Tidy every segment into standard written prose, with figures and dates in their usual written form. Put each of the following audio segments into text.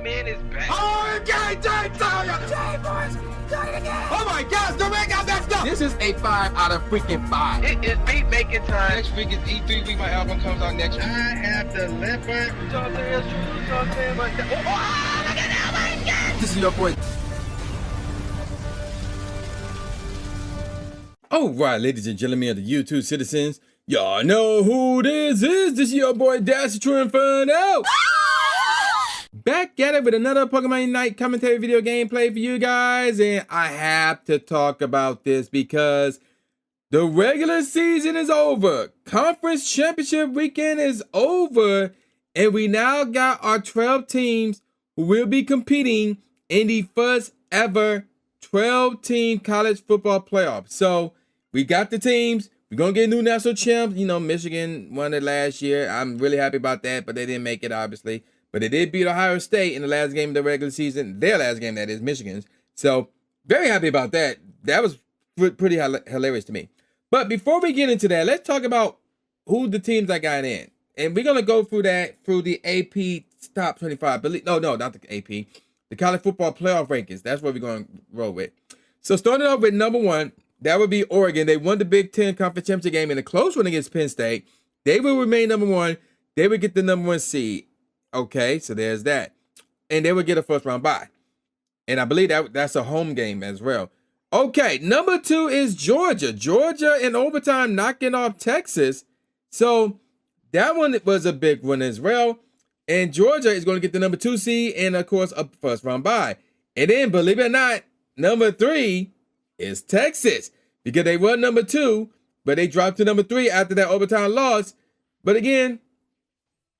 man is back. Oh, okay, boys. Oh my gosh, the man got that stuff. This is a 5 out of freaking 5. It is beat making time. Next week is E3 week. My album comes out next week. I have the leopard. You know what I'm saying? You know what I'm saying? But look at that, my God. This is your boy. All right, ladies and gentlemen of the YouTube citizens, y'all know who this is. This is your boy Dash True Inferno. Back at it with another Pokemon Unite commentary video gameplay for you guys, and I have to talk about this because the regular season is over. Conference championship weekend is over, and we now got our 12 teams who will be competing in the first ever 12-team college football playoff. So we got the teams. We're going to get new national champs. You know, Michigan won it last year. I'm really happy about that, but they didn't make it, obviously. But they did beat Ohio State in the last game of the regular season. Their last game, that is, Michigan's. So very happy about that. That was pretty hilarious to me. But before we get into that, let's talk about who the teams I got in. And we're going to go through that through the AP Top 25. No, not the AP. The college football playoff rankings. That's what we're going to roll with. So starting off with number 1, that would be Oregon. They won the Big Ten Conference Championship game in a close one against Penn State. They will remain number 1. They would get the number 1 seed. Okay, so there's that. And they would get a first round bye. And I believe that's a home game as well. Okay, number 2 is Georgia. Georgia in overtime knocking off Texas. So that one was a big one as well. And Georgia is going to get the number 2 seed and, of course, a first round bye. And then, believe it or not, number 3 is Texas. Because they were number 2, but they dropped to number 3 after that overtime loss. But again,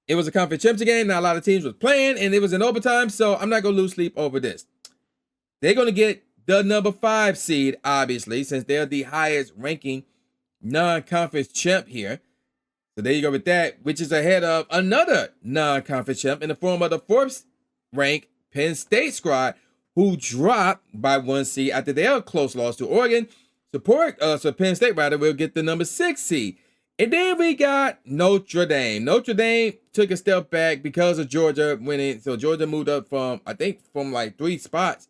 it was a conference championship game. Not a lot of teams was playing, and it was in overtime, so I'm not going to lose sleep over this. They're going to get the number 5 seed, obviously, since they're the highest ranking non-conference champ here. So there you go with that, which is ahead of another non-conference champ in the form of the 4th ranked Penn State squad, who dropped by 1 seed after their close loss to Oregon. So Penn State will get the number 6 seed. And then we got Notre Dame. Notre Dame took a step back because of Georgia winning. So Georgia moved up from like 3 spots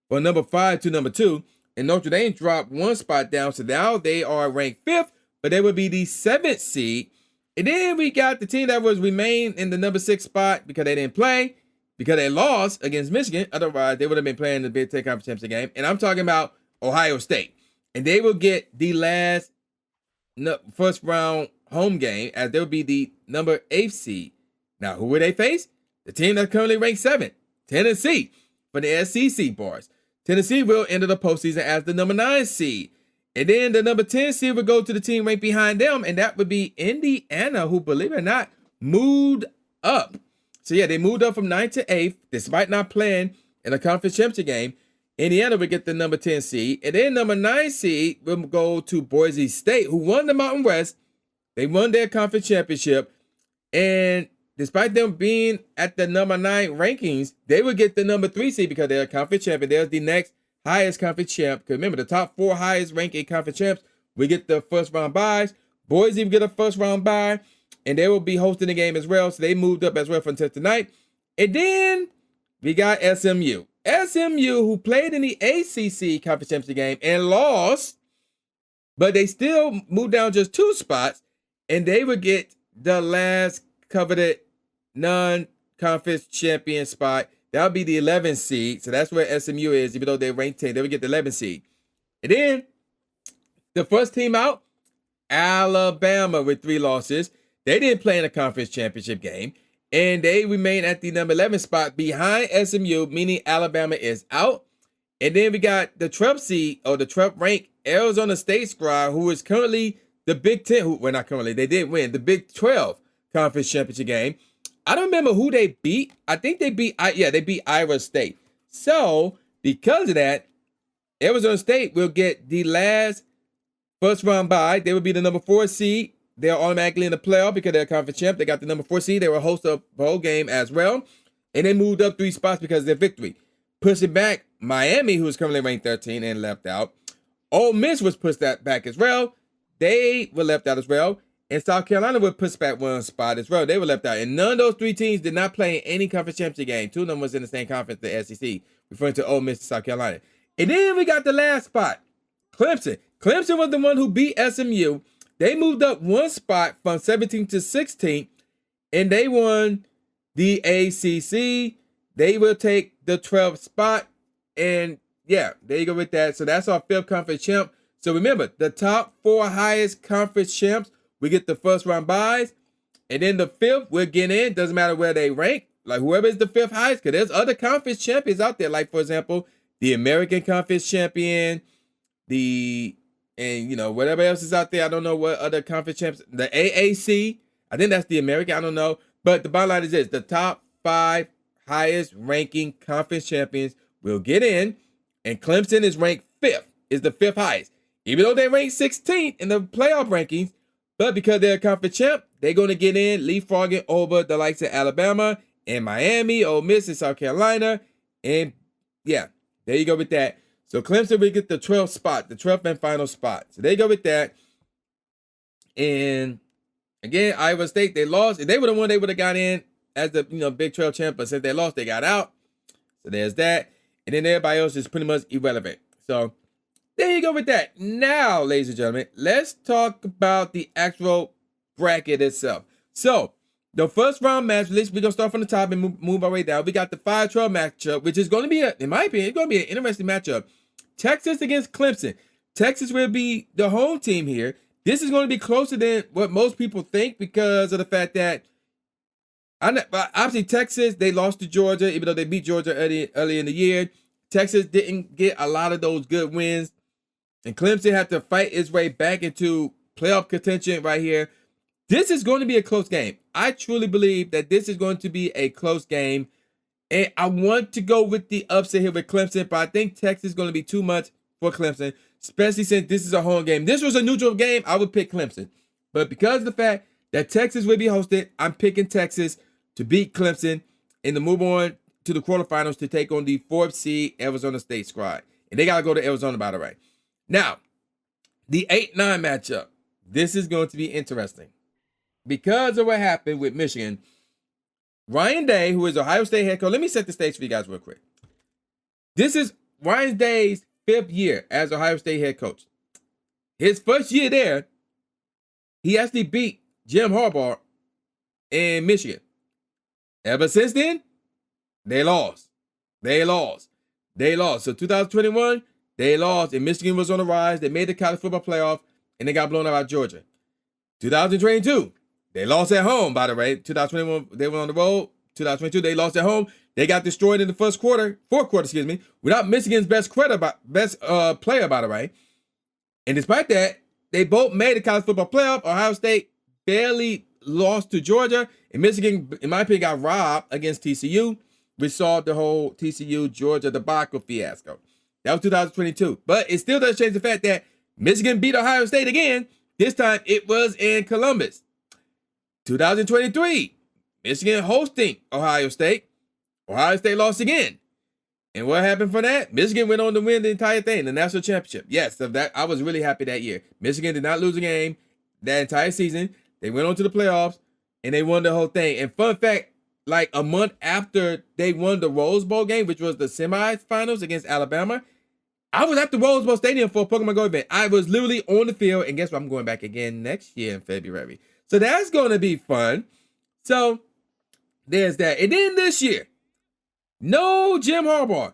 from number 5 to number 2. And Notre Dame dropped 1 spot down. So now they are ranked 5th, but they would be the 7th seed. And then we got the team that was remained in the number 6 spot because they didn't play, because they lost against Michigan. Otherwise, they would have been playing the Big Ten Conference Championship game. And I'm talking about Ohio State. And they will get the last first round home game, as they'll be the number 8 seed. Now, who will they face? The team that's currently ranked 7th, Tennessee, for the SEC bars. Tennessee will enter the postseason as the number 9 seed. And then the number 10 seed will go to the team ranked behind them, and that would be Indiana, who, believe it or not, moved up. So yeah, they moved up from 9th to 8th, despite not playing in a conference championship game. Indiana would get the number 10 seed. And then number 9 seed will go to Boise State, who won the Mountain West. They won their conference championship. And despite them being at the number 9 rankings, they would get the number 3 seed because they're a conference champion. There's the next highest conference champ. Because remember, the top 4 highest ranking conference champs will get the first round byes. Boise will get a first round bye. And they will be hosting the game as well. So they moved up as well from 10th to 9th. And then we got SMU. SMU, who played in the ACC Conference Championship game and lost, but they still moved down just 2 spots, and they would get the last coveted non-conference champion spot. That would be the 11th seed, so that's where SMU is, even though they're ranked 10. They would get the 11th seed. And then the first team out, Alabama, with 3 losses. They didn't play in a conference championship game. And they remain at the number 11 spot behind SMU, meaning Alabama is out. And then we got the 12th seed, or the 12th ranked Arizona State squad, who is currently the Big Ten. Well, not currently. They did win the Big 12 Conference Championship game. I don't remember who they beat. I think they beat Iowa State. So, because of that, Arizona State will get the last first round bye. They will be the number 4 seed. They're automatically in the playoff because they're a conference champ. They got the number 4 seed. They will host a bowl game as well. And they moved up 3 spots because of their victory. Pushing back Miami, who is currently ranked 13 and left out. Ole Miss was pushed that back as well. They were left out as well. And South Carolina would push back one spot as well. They were left out. And none of those three teams did not play in any conference championship game. Two of them was in the same conference, the SEC, referring to Ole Miss and South Carolina. And then we got the last spot, Clemson. Clemson was the one who beat SMU. They moved up one spot from 17th to 16th, and they won the ACC. They will take the 12th spot. And yeah, there you go with that. So that's our 5th conference champ. So remember, the top 4 highest conference champs, we get the first round buys. And then the 5th, we'll get in. Doesn't matter where they rank. Like whoever is the 5th highest, because there's other conference champions out there. Like, for example, the American Conference champion, whatever else is out there. I don't know what other conference champs. The AAC, I think that's the American. I don't know. But the bottom line is this. The top 5 highest ranking conference champions will get in. And Clemson is ranked 5th, is the 5th highest. Even though they rank 16th in the playoff rankings, but because they're a conference champ, they're going to get in, leapfrogging over the likes of Alabama and Miami, Ole Miss, and South Carolina. And yeah, there you go with that. So Clemson will get the 12th spot, the 12th and final spot. So there you go with that. And again, Iowa State, they lost. If they would have won, they would have got in as the Big 12 champ. But since they lost, they got out. So there's that. And then everybody else is pretty much irrelevant. So there you go with that. Now, ladies and gentlemen, let's talk about the actual bracket itself. So the first round match, we're going to start from the top and move our way down. We got the 5-12 matchup, which is going to be, in my opinion, it's going to be an interesting matchup. Texas against Clemson. Texas will be the home team here. This is going to be closer than what most people think because of the fact that, obviously, Texas, they lost to Georgia, even though they beat Georgia early in the year. Texas didn't get a lot of those good wins. And Clemson had to fight its way back into playoff contention right here. This is going to be a close game. I truly believe that this is going to be a close game. And I want to go with the upset here with Clemson, but I think Texas is going to be too much for Clemson, especially since this is a home game. This was a neutral game, I would pick Clemson. But because of the fact that Texas will be hosted, I'm picking Texas to beat Clemson and to move on to the quarterfinals to take on the 4th seed Arizona State squad. And they got to go to Arizona, by the way. Now, the 8-9 matchup. This is going to be interesting. Because of what happened with Michigan, Ryan Day, who is Ohio State head coach, let me set the stage for you guys real quick. This is Ryan Day's 5th year as Ohio State head coach. His first year there, he actually beat Jim Harbaugh in Michigan. Ever since then, they lost. So 2021, they lost, and Michigan was on the rise. They made the college football playoff, and they got blown out by Georgia. 2022, they lost at home, by the way. 2021, they went on the road. 2022, they lost at home. They got destroyed in the fourth quarter, without Michigan's best player, by the way. And despite that, they both made the college football playoff. Ohio State barely lost to Georgia, and Michigan, in my opinion, got robbed against TCU. We saw the whole TCU-Georgia debacle fiasco. That was 2022. But it still doesn't change the fact that Michigan beat Ohio State again. This time, it was in Columbus. 2023, Michigan hosting Ohio State. Ohio State lost again. And what happened for that? Michigan went on to win the entire thing, the national championship. Yes, that I was really happy that year. Michigan did not lose a game that entire season. They went on to the playoffs, and they won the whole thing. And fun fact, like a month after they won the Rose Bowl game, which was the semifinals against Alabama, I was at the Rose Bowl Stadium for a Pokemon Go event. I was literally on the field, and guess what? I'm going back again next year in February. So that's going to be fun. So there's that. And then this year, no Jim Harbaugh,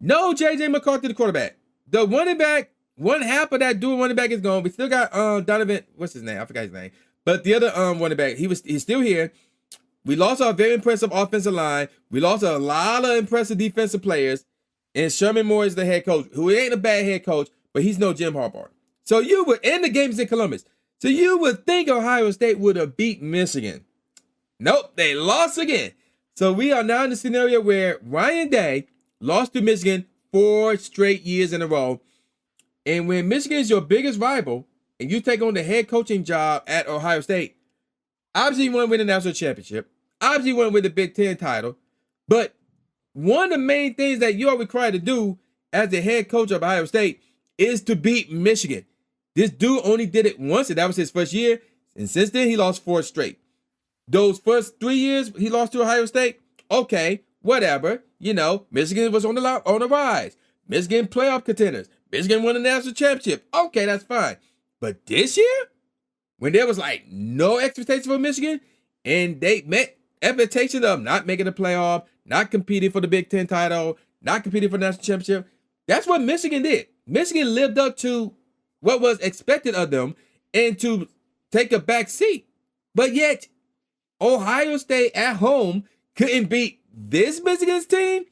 no J.J. McCarthy, the quarterback. The running back, one half of that dual running back is gone. We still got Donovan, what's his name? I forgot his name. But the other running back, he's still here. We lost our very impressive offensive line. We lost a lot of impressive defensive players. And Sherman Moore is the head coach, who ain't a bad head coach, but he's no Jim Harbaugh. So you would, and the game's in Columbus. So you would think Ohio State would have beat Michigan. Nope, they lost again. So we are now in the scenario where Ryan Day lost to Michigan 4 straight years in a row. And when Michigan is your biggest rival, and you take on the head coaching job at Ohio State, obviously you want to win the national championship. Obviously you want to win the Big Ten title. But one of the main things that you are required to do as the head coach of Ohio State is to beat Michigan. This dude only did it once, and that was his first year. And since then, he lost 4 straight. Those first 3 years he lost to Ohio State, okay, whatever. You know, Michigan was on the rise. Michigan playoff contenders. Michigan won the national championship. Okay, that's fine. But this year, when there was like no expectation for Michigan, and they met expectations of not making the playoff, not competing for the Big Ten title, not competing for the national championship, that's what Michigan did. Michigan lived up to what was expected of them and to take a back seat. But yet, Ohio State at home couldn't beat this Michigan's team?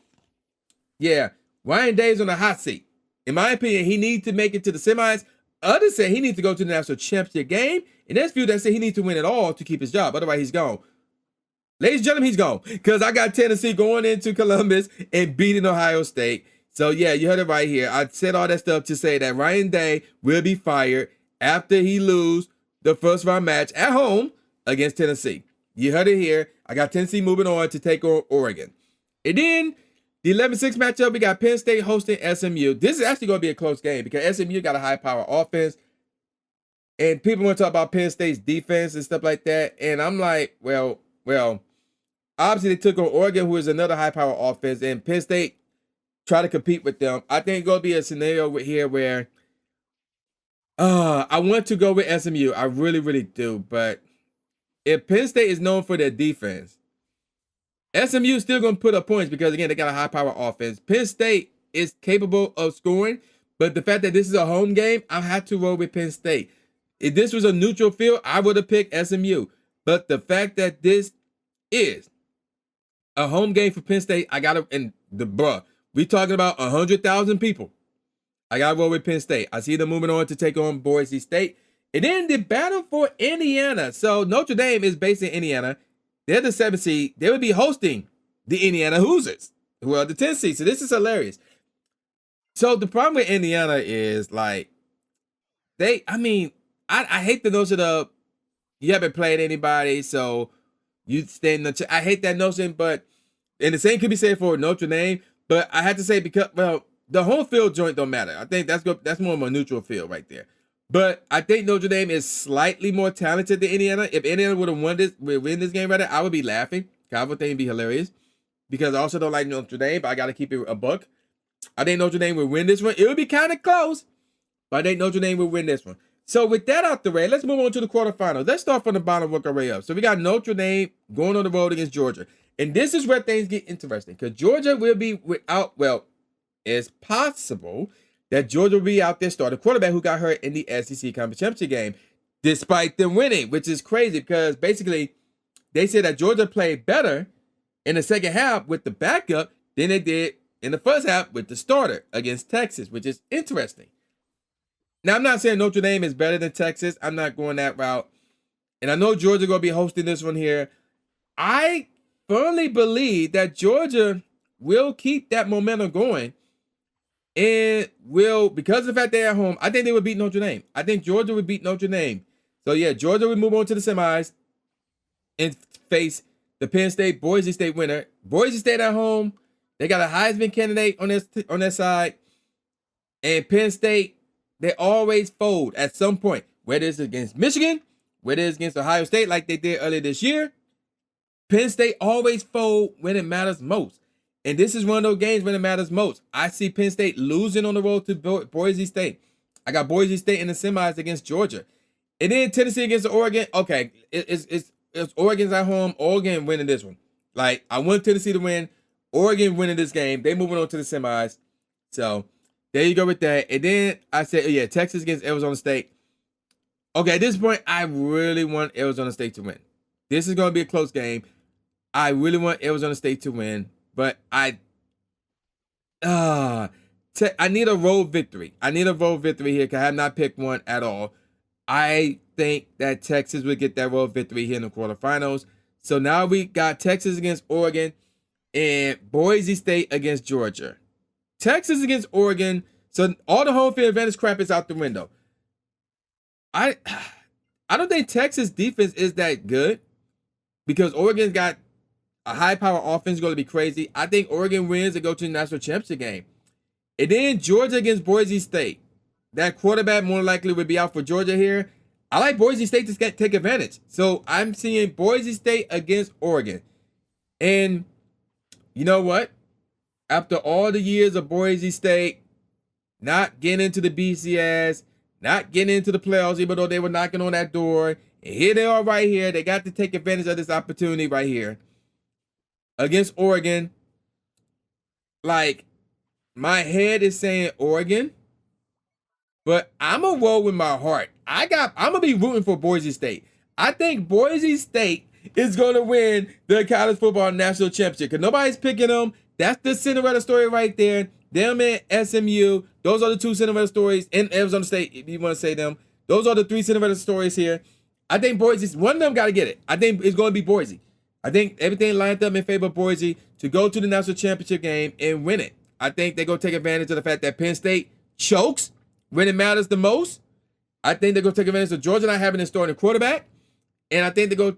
Yeah, Ryan Day's on the hot seat. In my opinion, he needs to make it to the semis. Others say he needs to go to the national championship game. And there's few that say he needs to win it all to keep his job. Otherwise, he's gone. Ladies and gentlemen, he's gone. Because I got Tennessee going into Columbus and beating Ohio State. So, yeah, you heard it right here. I said all that stuff to say that Ryan Day will be fired after he lose the first round match at home against Tennessee. You heard it here. I got Tennessee moving on to take on Oregon. And then the 11-6 matchup, we got Penn State hosting SMU. This is actually going to be a close game because SMU got a high-power offense. And people want to talk about Penn State's defense and stuff like that. And I'm like, well, obviously they took on Oregon, who is another high-power offense. And Penn State try to compete with them. I think it's going to be a scenario here where I want to go with SMU. I really, really do. But if Penn State is known for their defense, SMU is still going to put up points because, again, they got a high-power offense. Penn State is capable of scoring, but the fact that this is a home game, I have to roll with Penn State. If this was a neutral field, I would have picked SMU. But the fact that this is a home game for Penn State, I got to, and we talking about 100,000 people. I got to roll with Penn State. I see them moving on to take on Boise State. And then the battle for Indiana. So Notre Dame is based in Indiana. They're the 7th seed. They would be hosting the Indiana Hoosiers, who are the 10th seed. So this is hilarious. So the problem with Indiana is like, I hate the notion of you haven't played anybody, so you stay in the. I hate that notion, but and the same could be said for Notre Dame. But I had to say because the home field joint don't matter. I think that's more of a neutral field right there. But I think Notre Dame is slightly more talented than Indiana. If Indiana would have win this game I would be laughing. I would think it'd be hilarious. Because I also don't like Notre Dame, but I got to keep it a buck. I think Notre Dame would win this one. It would be kind of close, but I think Notre Dame would win this one. So with that out the way, let's move on to the quarterfinals. Let's start from the bottom, work our way up. So we got Notre Dame going on the road against Georgia. And this is where things get interesting. Because Georgia will be without, it's possible that Georgia will be out there starting quarterback who got hurt in the SEC Conference Championship game, despite them winning, which is crazy because basically they said that Georgia played better in the second half with the backup than they did in the first half with the starter against Texas, which is interesting. Now, I'm not saying Notre Dame is better than Texas. I'm not going that route. And I know Georgia going to be hosting this one here. I firmly believe that Georgia will keep that momentum going. And will, because of the fact they're at home, I think they would beat Notre Dame. I think Georgia would beat Notre Dame. So, yeah, Georgia would move on to the semis and face the Penn State, Boise State winner. Boise State at home. They got a Heisman candidate on their side. And Penn State, they always fold at some point, whether it's against Michigan, whether it's against Ohio State like they did earlier this year. Penn State always fold when it matters most. And this is one of those games when it matters most. I see Penn State losing on the road to Boise State. I got Boise State in the semis against Georgia. And then Tennessee against Oregon. Okay, it's Oregon's at home. Oregon winning this one. Like, I want Tennessee to win. Oregon winning this game. They moving on to the semis. So, there you go with that. And then I said, Texas against Arizona State. Okay, at this point, I really want Arizona State to win. This is going to be a close game. I really want Arizona State to win. But I need a road victory. I need a road victory here because I have not picked one at all. I think that Texas will get that road victory here in the quarterfinals. So now we got Texas against Oregon and Boise State against Georgia. Texas against Oregon. So all the home field advantage crap is out the window. I don't think Texas defense is that good because Oregon's got a high-power offense going to be crazy. I think Oregon wins and go to the national championship game. And then Georgia against Boise State. That quarterback more likely would be out for Georgia here. I like Boise State to take advantage. So I'm seeing Boise State against Oregon. And you know what? After all the years of Boise State not getting into the BCS, not getting into the playoffs, even though they were knocking on that door, and here they are right here. They got to take advantage of this opportunity right here against Oregon. Like, my head is saying Oregon, but I'm going to roll with my heart. I'm going to be rooting for Boise State. I think Boise State is going to win the college football national championship because nobody's picking them. That's the Cinderella story right there. Them and SMU. Those are the two Cinderella stories. In Arizona State, if you want to say them. Those are the three Cinderella stories here. I think Boise, one of them got to get it. I think it's going to be Boise. I think everything lined up in favor of Boise to go to the national championship game and win it. I think they're going to take advantage of the fact that Penn State chokes when it matters the most. I think they're going to take advantage of Georgia not having a starting quarterback. And I think they go,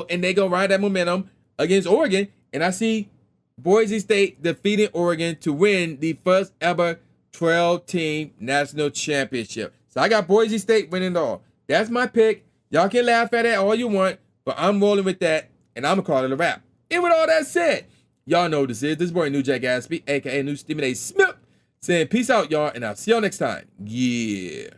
and they go ride that momentum against Oregon. And I see Boise State defeating Oregon to win the first ever 12-team national championship. So I got Boise State winning it all. That's my pick. Y'all can laugh at it all you want, but I'm rolling with that, and I'm going to call it a wrap. And with all that said, y'all know who this is. This boy New Jack Gatsby, a.k.a. New Stephen A. Smith, saying peace out, y'all, and I'll see y'all next time. Yeah.